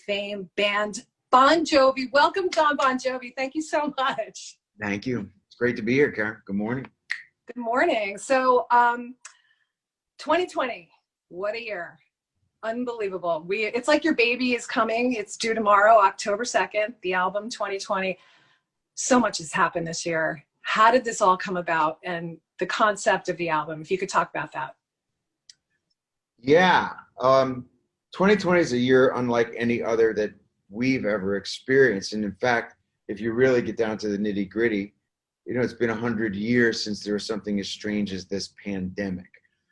fame band Bon Jovi. Welcome, Jon Bon Jovi. Thank you so much. Thank you. It's great to be here, Karen. Good morning. Good morning. So 2020, what a year. Unbelievable. It's like your baby is coming. It's due tomorrow, October 2nd, the album 2020. So much has happened this year. How did this all come about, and the concept of the album, if you could talk about that? Yeah. 2020 is a year unlike any other that we've ever experienced. And in fact, if you really get down to the nitty gritty, it's been 100 years since there was something as strange as this pandemic.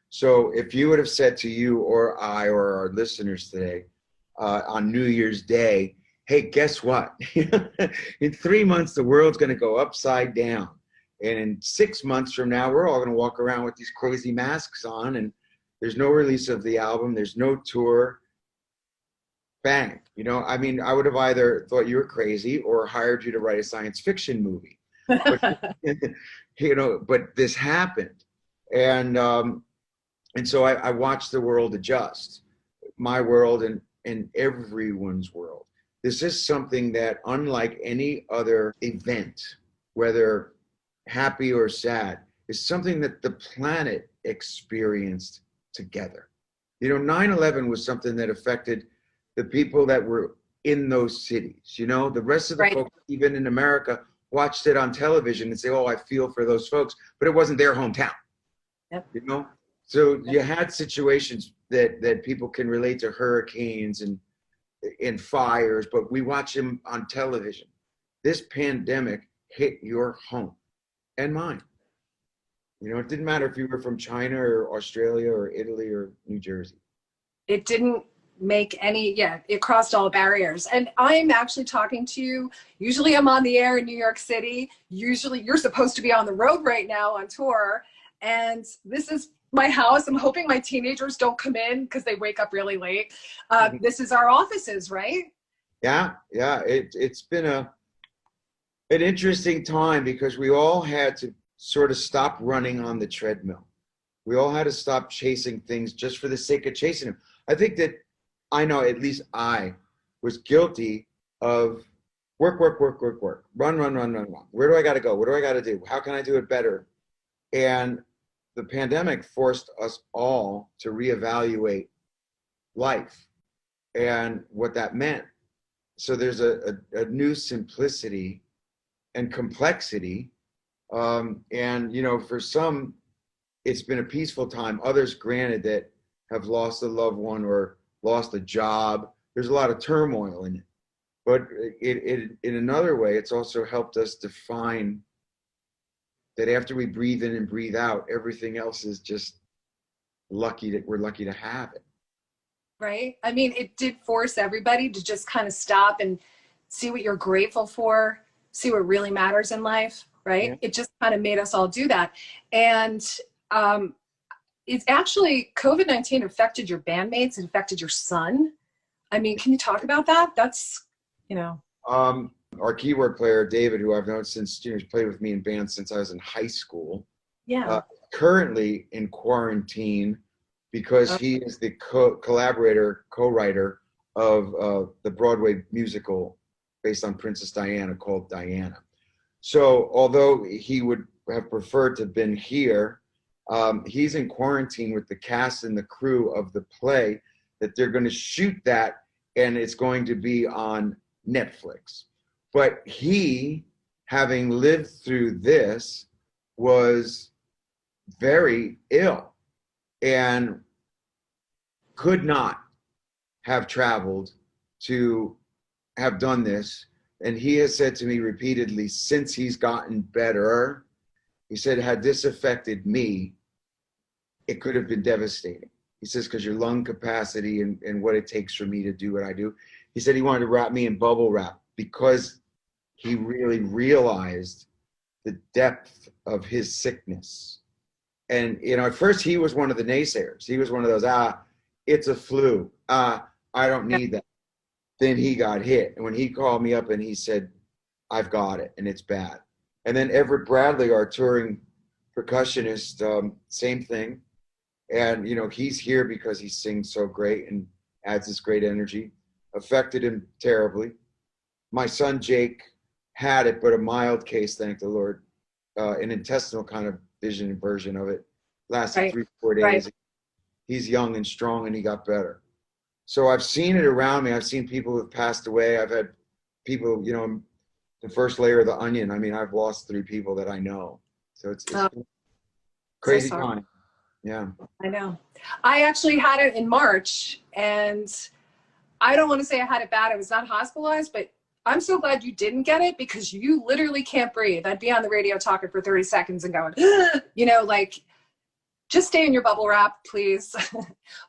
So if you would have said to you or I or our listeners today on New Year's Day, hey, guess what? In 3 months, the world's going to go upside down. And in 6 months from now, we're all going to walk around with these crazy masks on, and there's no release of the album. There's no tour. Bang. I would have either thought you were crazy or hired you to write a science fiction movie. But, but this happened. And so I watched the world adjust, my world and everyone's world. This is something that, unlike any other event, whether happy or sad, is something that the planet experienced together. 9/11 was something that affected the people that were in those cities. The rest of the Right. folks, even in America, watched it on television and say, oh, I feel for those folks, but it wasn't their hometown. Yep. So you had situations that people can relate to, hurricanes and fires, but we watch them on television. This pandemic hit your home and mine. It didn't matter if you were from China or Australia or Italy or New Jersey. It didn't make it crossed all barriers. And I'm actually talking to you. Usually I'm on the air in New York City. Usually you're supposed to be on the road right now on tour. And this is my house. I'm hoping my teenagers don't come in because they wake up really late. This is our offices, right? Yeah. It's been an interesting time because we all had to sort of stop running on the treadmill. We all had to stop chasing things just for the sake of chasing them. I think that at least I was guilty of work, run. Where do I got to go? What do I got to do? How can I do it better? And the pandemic forced us all to reevaluate life and what that meant. So there's a new simplicity and complexity. For some, it's been a peaceful time. Others, granted, that have lost a loved one or lost a job. There's a lot of turmoil in it. But in another way, it's also helped us define that after we breathe in and breathe out, everything else is just we're lucky to have it. Right? It did force everybody to just kind of stop and see what you're grateful for, see what really matters in life, right? Yeah. It just kind of made us all do that. And it's actually, COVID-19 affected your bandmates, it affected your son. Can you talk about that? That's, Our keyboard player, David, who I've known since, he's played with me in bands since I was in high school. Yeah. Currently in quarantine because he is the co-writer of the Broadway musical based on Princess Diana called Diana. So although he would have preferred to have been here, he's in quarantine with the cast and the crew of the play that they're going to shoot that, and it's going to be on Netflix. But he, having lived through this, was very ill and could not have traveled to have done this. And he has said to me repeatedly since he's gotten better, he said, had this affected me, it could have been devastating. He says, because your lung capacity and what it takes for me to do what I do. He said he wanted to wrap me in bubble wrap because he really realized the depth of his sickness. And, at first he was one of the naysayers. He was one of those, it's a flu. I don't need that. Then he got hit. And when he called me up and he said, I've got it and it's bad. And then Everett Bradley, our touring percussionist, same thing. And, he's here because he sings so great and adds this great energy. affected him terribly. My son Jake had it, but a mild case, thank the Lord, an intestinal kind of vision version of it. Lasted 3-4 days. Right. He's young and strong, and he got better. So I've seen it around me. I've seen people who've passed away. I've had people, you know, the first layer of the onion. I mean, I've lost 3 people that I know. So it's crazy so time. Yeah. I know. I actually had it in March, and I don't want to say I had it bad. I was not hospitalized, but I'm so glad you didn't get it, because you literally can't breathe. I'd be on the radio talking for 30 seconds and going, you know, like, just stay in your bubble wrap, please.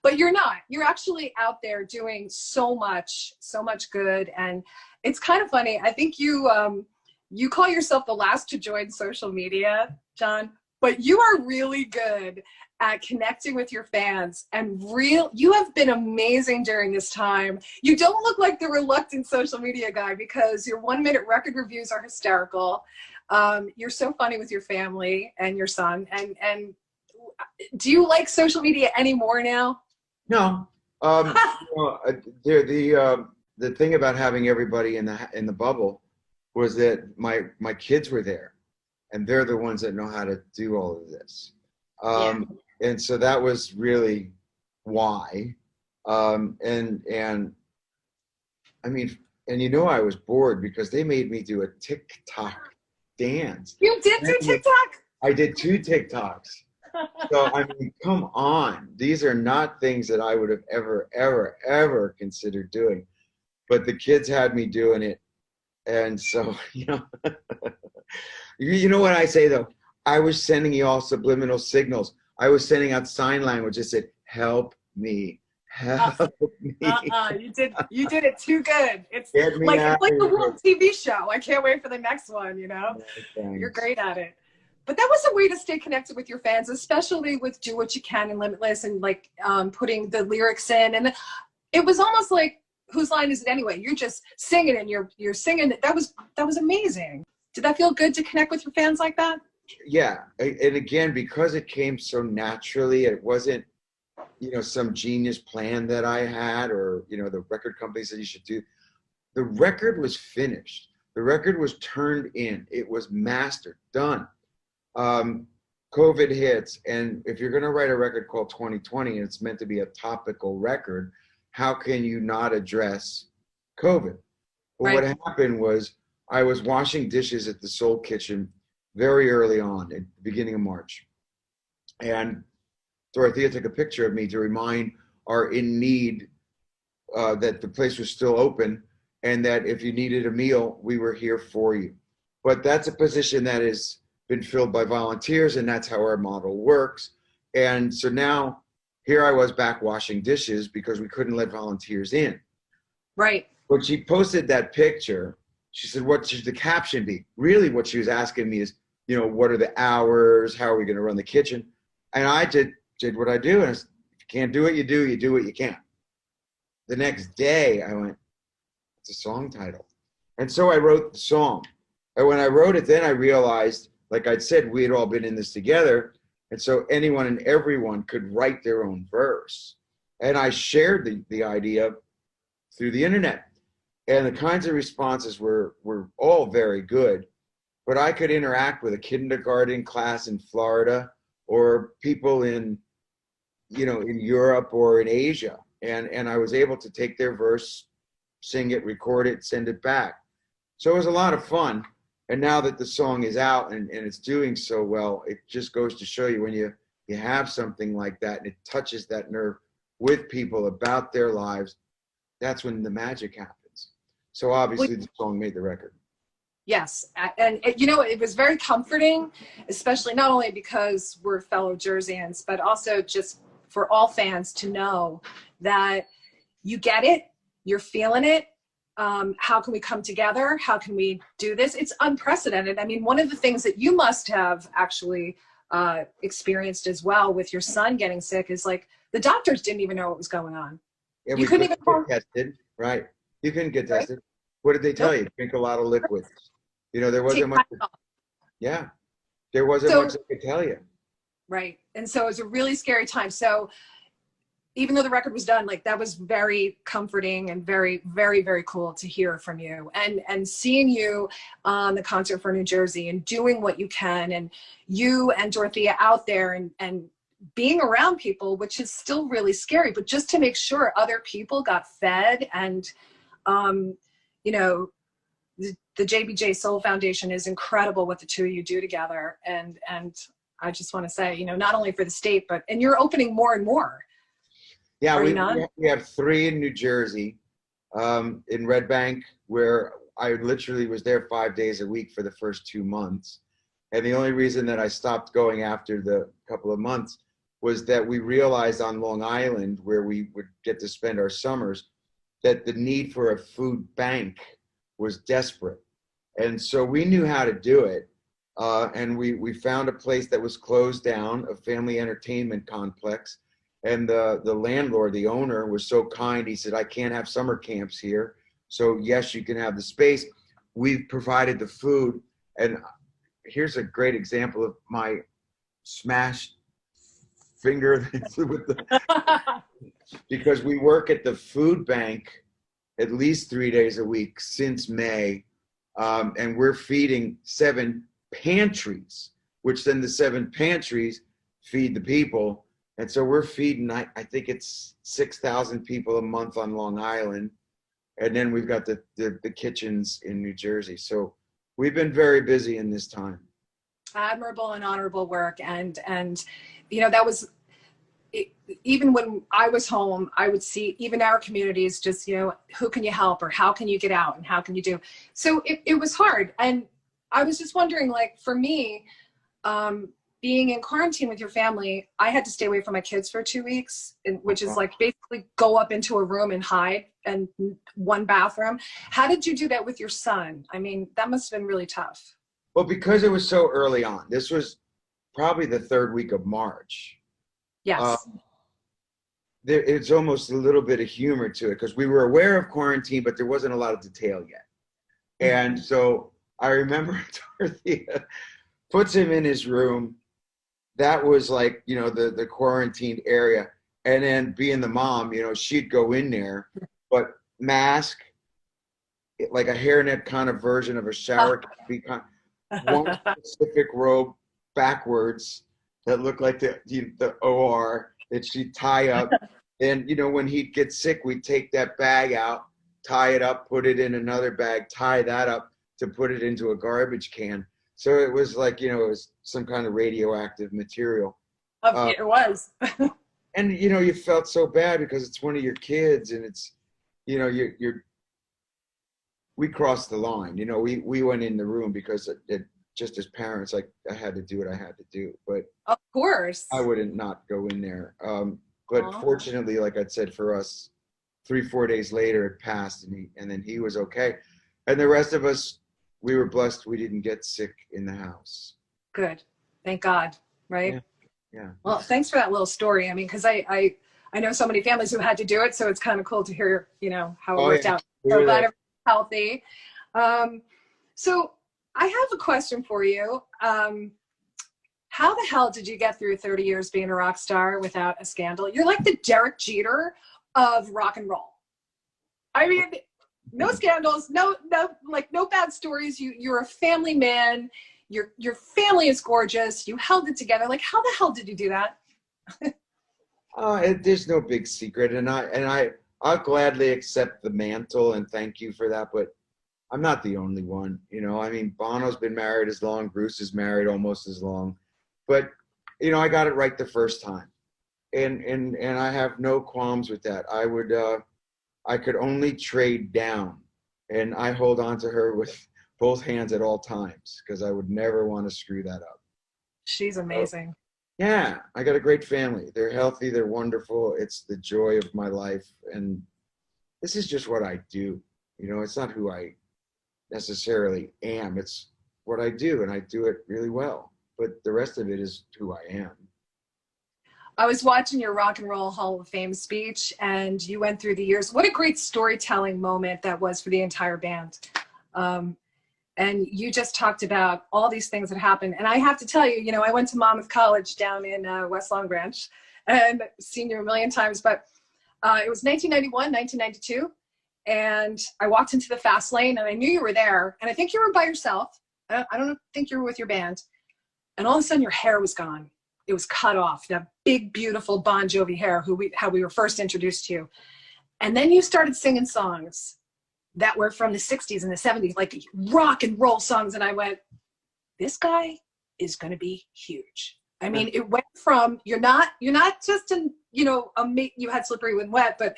But you're not. You're actually out there doing so much good. And it's kind of funny. I think you call yourself the last to join social media, Jon, but you are really good at connecting with your fans, and you have been amazing during this time. You don't look like the reluctant social media guy, because your 1-minute record reviews are hysterical. You're so funny with your family and your son. And do you like social media anymore now? No. Well, the thing about having everybody in the bubble was that my kids were there, and they're the ones that know how to do all of this. And so that was really why. And I mean, and you know, I was bored because they made me do a TikTok dance. You did do TikTok? I did 2 TikToks. So, I mean, come on. These are not things that I would have ever considered doing. But the kids had me doing it. And so, you know, you know what I say, though? I was sending you all subliminal signals. I was sending out sign language that said, help me. Help me. You did it too good. It's like the World TV show. I can't wait for the next one, you know? Thanks. You're great at it. But that was a way to stay connected with your fans, especially with Do What You Can and Limitless, and like putting the lyrics in. And it was almost like, whose line is it anyway? You're just singing, and you're singing. That was amazing. Did that feel good to connect with your fans like that? Yeah. And again, because it came so naturally, it wasn't, you know, some genius plan that I had, or, you know, the record company said you should do. The record was finished. The record was turned in. It was mastered, done. COVID hits, and if you're going to write a record called 2020 and it's meant to be a topical record, how can you not address COVID? Well, What happened was I was washing dishes at the Soul Kitchen very early on, at the beginning of March, and Dorothea took a picture of me to remind our in need that the place was still open, and that if you needed a meal, we were here for you. But that's a position that has been filled by volunteers, and that's how our model works. And so now here I was back washing dishes because we couldn't let volunteers in. Right. But she posted that picture. She said, what should the caption be? Really what she was asking me is, you know, what are the hours? How are we going to run the kitchen? And I did what I do. And I said, if you can't do what you do what you can. The next day I went, it's a song title. And so I wrote the song. And when I wrote it, then I realized, like I'd said, we had all been in this together. And so anyone and everyone could write their own verse. And I shared the idea through the internet. And the kinds of responses were all very good. But I could interact with a kindergarten class in Florida, or people in, you know, in Europe or in Asia. And I was able to take their verse, sing it, record it, send it back. So it was a lot of fun. And now that the song is out and it's doing so well, it just goes to show you, when you have something like that and it touches that nerve with people about their lives, that's when the magic happens. So obviously the song made the record. Yes. And you know, it was very comforting, especially not only because we're fellow Jerseyans, but also just for all fans to know that you get it, you're feeling it. How can we come together? How can we do this? It's unprecedented. I mean, one of the things that you must have actually experienced as well with your son getting sick is, like, the doctors didn't even know what was going on. Yeah, you couldn't even get tested, right? You couldn't get tested. What did they tell you? Drink a lot of liquids. You know, there wasn't much. Yeah, there wasn't much they could tell you. Right. And so it was a really scary time. So even though the record was done, like that was very comforting and very, very, very cool to hear from you, and seeing you on the concert for New Jersey and doing what you can, and you and Dorothea out there and being around people, which is still really scary, but just to make sure other people got fed. And, you know, the JBJ Soul Foundation is incredible what the two of you do together. And I just want to say, you know, not only for the state, and you're opening more and more. Yeah, we have 3 in New Jersey, in Red Bank, where I literally was there 5 days a week for the first 2 months. And the only reason that I stopped going after the couple of months was that we realized on Long Island, where we would get to spend our summers, that the need for a food bank was desperate. And so we knew how to do it. And we found a place that was closed down, a family entertainment complex. And the landlord, the owner, was so kind. He said, I can't have summer camps here. So yes, you can have the space. We've provided the food. And here's a great example of my smashed finger with the, because we work at the food bank at least 3 days a week since May. And we're feeding 7 pantries, which then the 7 pantries feed the people. And so we're feeding, I think it's 6,000 people a month on Long Island. And then we've got the kitchens in New Jersey. So we've been very busy in this time. Admirable and honorable work. And you know, that was, even when I was home, I would see even our communities just, you know, who can you help, or how can you get out, and how can you do? So it was hard. And I was just wondering, like, for me, being in quarantine with your family, I had to stay away from my kids for 2 weeks, which is like basically go up into a room and hide, and 1 bathroom. How did you do that with your son? I mean, that must have been really tough. Well, because it was so early on. This was probably the 3rd week of March. Yes. It's almost a little bit of humor to it, because we were aware of quarantine, but there wasn't a lot of detail yet. And so I remember Dorothea puts him in his room. That was like, you know, the quarantined area. And then being the mom, you know, she'd go in there, but mask, like a hairnet kind of version of a shower, one specific robe backwards that looked like the OR that she'd tie up. And, you know, when he'd get sick, we'd take that bag out, tie it up, put it in another bag, tie that up to put it into a garbage can. So it was like, you know, it was some kind of radioactive material. It was. And, you know, you felt so bad because it's one of your kids, and it's, you know, we crossed the line. You know, we went in the room because it just as parents, like, I had to do what I had to do. But of course, I wouldn't not go in there. But fortunately, like I said, for us, 3-4 days later, it passed, and then he was okay. And the rest of us, we were blessed we didn't get sick in the house. Good. Thank God. Right? Yeah. Well, thanks for that little story. I mean, because I know so many families who had to do it, so it's kind of cool to hear, you know, how it worked out. So glad everyone's healthy. So I have a question for you. How the hell did you get through 30 years being a rock star without a scandal? You're like the Derek Jeter of rock and roll. I mean, no scandals, no bad stories. You're a family man. Your family is gorgeous. You held it together. Like, how the hell did you do that? There's no big secret, and I'll gladly accept the mantle and thank you for that. But I'm not the only one. You know, I mean, Bono's been married as long. Bruce is married almost as long. But you know, I got it right the first time, and I have no qualms with that. I could only trade down, and I hold on to her with both hands at all times because I would never want to screw that up. She's amazing. So, yeah, I got a great family. They're healthy. They're wonderful. It's the joy of my life, and this is just what I do. You know, it's not who I necessarily am. It's what I do, and I do it really well. But the rest of it is who I am. I was watching your Rock and Roll Hall of Fame speech, and you went through the years. What a great storytelling moment that was for the entire band. And you just talked about all these things that happened. And I have to tell you, you know, I went to Monmouth College down in West Long Branch, and seen you a million times, but it was 1991, 1992. And I walked into the fast lane and I knew you were there. And I think you were by yourself. I don't think you were with your band. And all of a sudden your hair was gone. It was cut off, that big, beautiful Bon Jovi hair, how we were first introduced to you. And then you started singing songs that were from the 60s and the 70s, like rock and roll songs. And I went, this guy is going to be huge. I mean, it went from, you're not just in, you had Slippery When Wet, but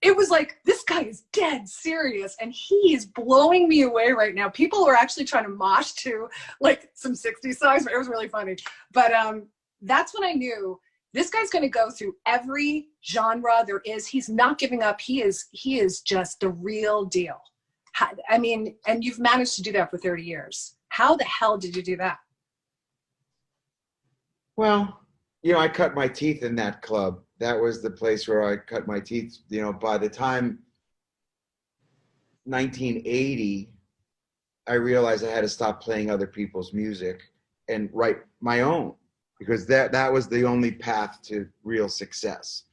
it was like, this guy is dead serious and he is blowing me away right now. People are actually trying to mosh to like some 60s songs, but it was really funny. But that's when I knew this guy's going to go through every genre there is. He's not giving up. He is just the real deal. I mean, and you've managed to do that for 30 years. How the hell did you do that? Well, I cut my teeth in that club. That was the place where I cut my teeth. By the time 1980, I realized I had to stop playing other people's music and write my own, because that was the only path to real success.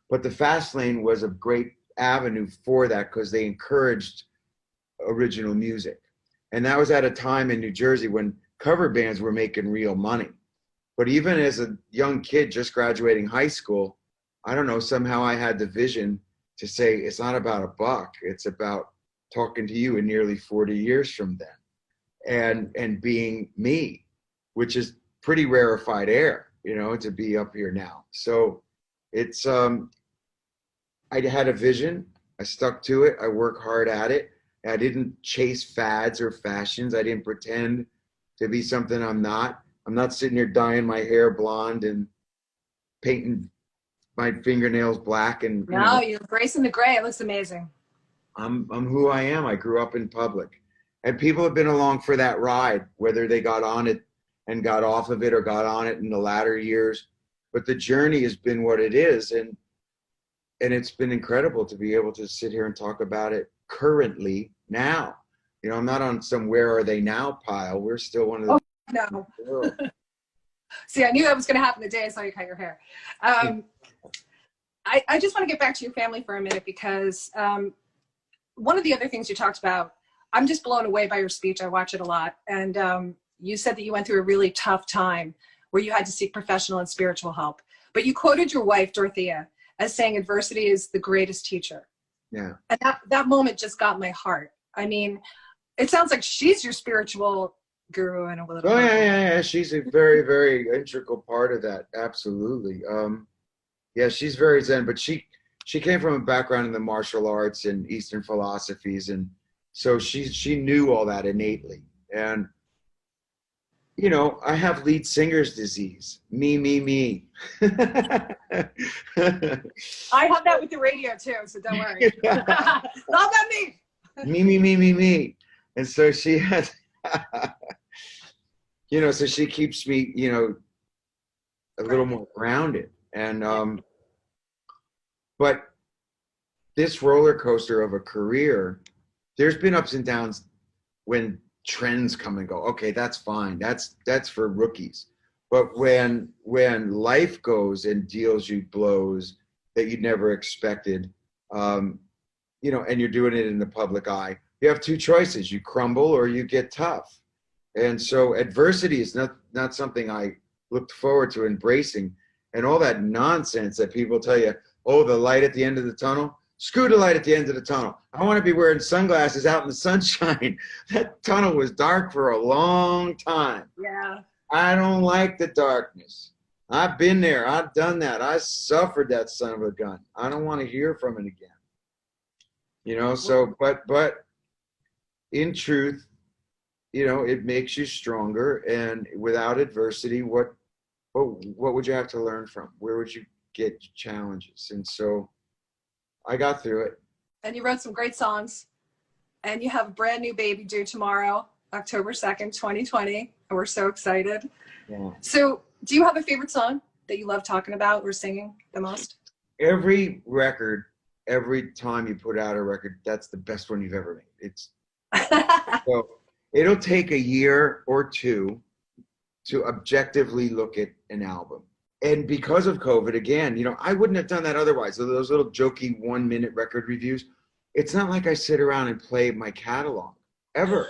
But the fast lane was a great avenue for that because they encouraged original music. And that was at a time in New Jersey when cover bands were making real money. But even as a young kid just graduating high school, I don't know, somehow I had the vision to say, it's not about a buck. It's about talking to you in nearly 40 years from then and being me, which is pretty rarefied air, to be up here now. So it's, I had a vision. I stuck to it. I work hard at it. I didn't chase fads or fashions. I didn't pretend to be something I'm not. I'm not sitting here dyeing my hair blonde and painting my fingernails black. And no, you're embracing the gray. It looks amazing. I'm who I am. I grew up in public, and people have been along for that ride, whether they got on it and got off of it or got on it in the latter years. But the journey has been what it is, and it's been incredible to be able to sit here and talk about it currently now. I'm not on some where are they now pile. We're still one of the no. See, I knew that was going to happen the day I saw you cut your hair. I just want to get back to your family for a minute, because one of the other things you talked about, I'm just blown away by your speech. I watch it a lot. And you said that you went through a really tough time where you had to seek professional and spiritual help. But you quoted your wife, Dorothea, as saying adversity is the greatest teacher. Yeah. And that moment just got my heart. I mean, it sounds like she's your spiritual guru in a little. Oh yeah. She's a very, very integral part of that. Absolutely. Yeah, she's very Zen, but she came from a background in the martial arts and Eastern philosophies, and so she knew all that innately. And I have lead singer's disease. Me. I have that with the radio too, so don't worry. Not about me. Me. And so she has, so she keeps me, a little more grounded. And, but this roller coaster of a career, there's been ups and downs when trends come and go. Okay, that's fine. That's for rookies. But when life goes and deals you blows that you'd never expected, and you're doing it in the public eye, you have two choices. You crumble or you get tough. And so adversity is not something I looked forward to embracing. And all that nonsense that people tell you, oh, the light at the end of the tunnel. Screw the light at the end of the tunnel. I want to be wearing sunglasses out in the sunshine. That tunnel was dark for a long time. Yeah. I don't like the darkness. I've been there. I've done that. I suffered that son of a gun. I don't want to hear from it again. So, but in truth, it makes you stronger. And without adversity, what would you have to learn from? Where would you get challenges? And so I got through it. And you wrote some great songs. And you have a brand new baby due tomorrow, October 2nd, 2020. And we're so excited. Yeah. So do you have a favorite song that you love talking about or singing the most? Every record, every time you put out a record, that's the best one you've ever made. So it'll take a year or two to objectively look at an album. And because of COVID, again, I wouldn't have done that otherwise. So those little jokey 1-minute record reviews, it's not like I sit around and play my catalog ever.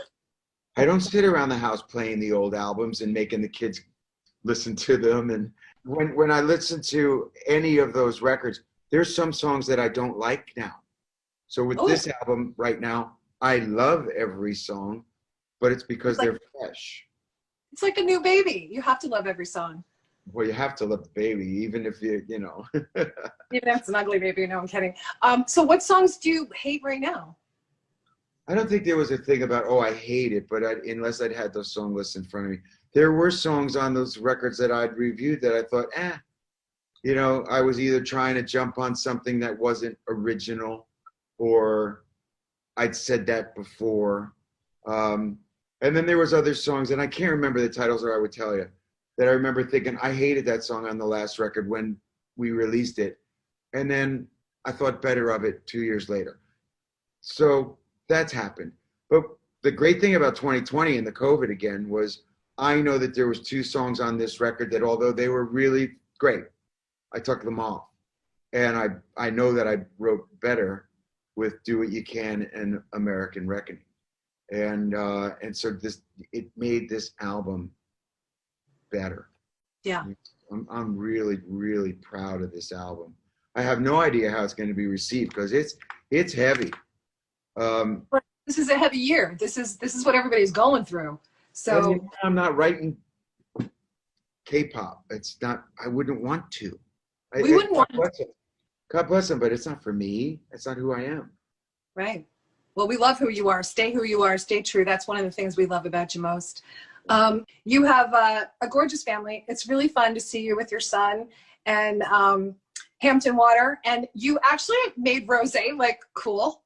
I don't sit around the house playing the old albums and making the kids listen to them. And when I listen to any of those records, there's some songs that I don't like now. So with this album right now, I love every song, but it's because they're fresh. It's like a new baby. You have to love every song. Well, you have to love the baby, even if you. Even if it's an ugly baby. No, I'm kidding. So what songs do you hate right now? I don't think there was a thing about, I hate it, but unless I'd had those song lists in front of me. There were songs on those records that I'd reviewed that I thought, I was either trying to jump on something that wasn't original, or I'd said that before. And then there was other songs, and I can't remember the titles, or I would tell you, that I remember thinking, I hated that song on the last record when we released it. And then I thought better of it 2 years later. So that's happened. But the great thing about 2020 and the COVID again was I know that there was 2 songs on this record that, although they were really great, I took them off. And I know that I wrote better with Do What You Can and American Reckoning. And so it made this album better. Yeah. I'm really, really proud of this album. I have no idea how it's going to be received because it's heavy. This is a heavy year. This is what everybody's going through. So I'm not writing K-pop. It's not. I wouldn't want to. We wouldn't want to. God bless them, but it's not for me. It's not who I am. Right. Well, we love who you are. Stay who you are. Stay true. That's one of the things we love about you most. You have a gorgeous family. It's really fun to see you with your son and Hampton Water. And you actually made rosé like cool.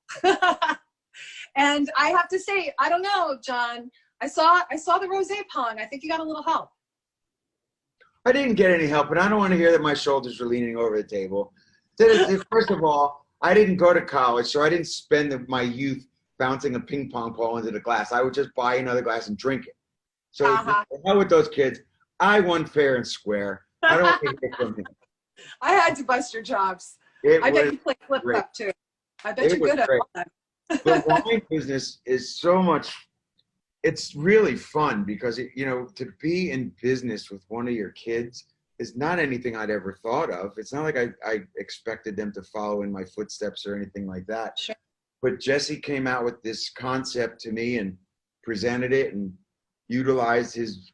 And I have to say, I don't know, Jon. I saw the rosé pong. I think you got a little help. I didn't get any help, but I don't want to hear that my shoulders were leaning over the table. First of all, I didn't go to college, so I didn't spend my youth bouncing a ping pong ball into the glass. I would just buy another glass and drink it. So the hell with those kids. I won fair and square. I don't want to hear from him. I had to bust your chops. I bet you play flip cup too. I bet you're good at all that. The wine business is so much. It's really fun because to be in business with one of your kids is not anything I'd ever thought of. It's not like I expected them to follow in my footsteps or anything like that. Sure. But Jesse came out with this concept to me and presented it and utilized his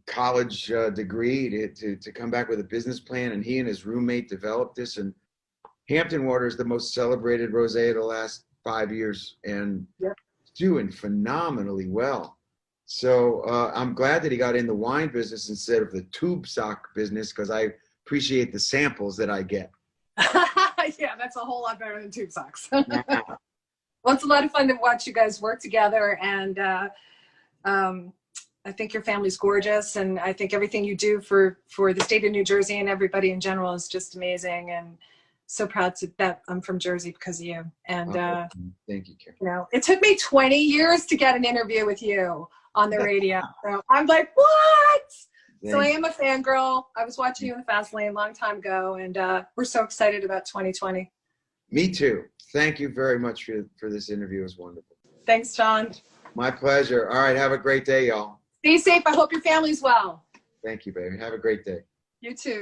college degree to come back with a business plan. And he and his roommate developed this. And Hampton Water is the most celebrated rosé of the last 5 years. And doing phenomenally well. So I'm glad that he got in the wine business instead of the tube sock business because I appreciate the samples that I get. Yeah, that's a whole lot better than tube socks. Well, it's a lot of fun to watch you guys work together, and I think your family's gorgeous, and I think everything you do for the state of New Jersey and everybody in general is just amazing, and so proud that I'm from Jersey because of you. And thank you, Karen. It took me 20 years to get an interview with you on the radio. So I'm like, what? So I am a fangirl. I was watching you in the Fast Lane a long time ago, and we're so excited about 2020. Me too. Thank you very much for this interview. It was wonderful. Thanks, Jon. My pleasure. All right. Have a great day, y'all. Stay safe. I hope your family's well. Thank you, baby. Have a great day. You too.